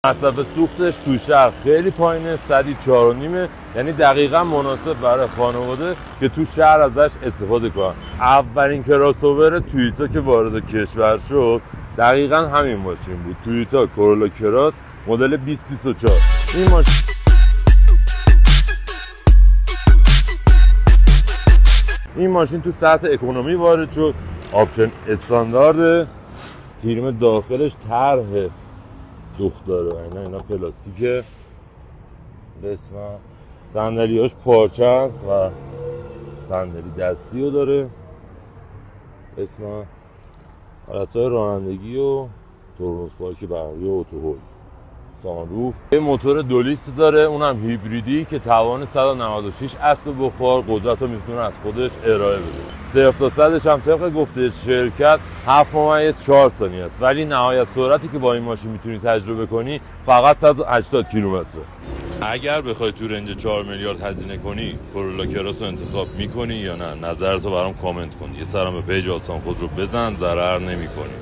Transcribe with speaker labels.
Speaker 1: مصرف سوختش تو شهر خیلی پایینه، 104.5، یعنی دقیقا مناسب برای خانواده که تو شهر ازش استفاده کنن. اولین کراسوور تویوتا که وارد کشور شد دقیقا همین ماشین بود، تویوتا کورولا کراس مدل 2024. این ماشین تو سطح اکونومی وارد شد، آپشن استاندارد، تیرم داخلش طرح دوخت داره، اینا پلاستیکه، صندلیاش پارچه است و صندلی دستی رو داره، حالتهای رانندگی و ترمز پارک برقی و اتوهول، سانروف. یه موتور 2 لیتر داره، اونم هیبریدی که توان 196 اسب بخار، قدرت رو میتونه از خودش ارائه بده. 0 تا 100 هم طبق گفته شرکت 7.4 ثانیه است، ولی نهایت سرعتی که با این ماشین میتونی تجربه کنی فقط 180 کیلومتره. اگر بخوای تو رنج 4 میلیارد هزینه کنی، کورولا کراس رو انتخاب میکنی یا نه؟ نظرتو برام کامنت کن. یه سرم به پیج آسان خودرو بزن، ضرر نمیکنی.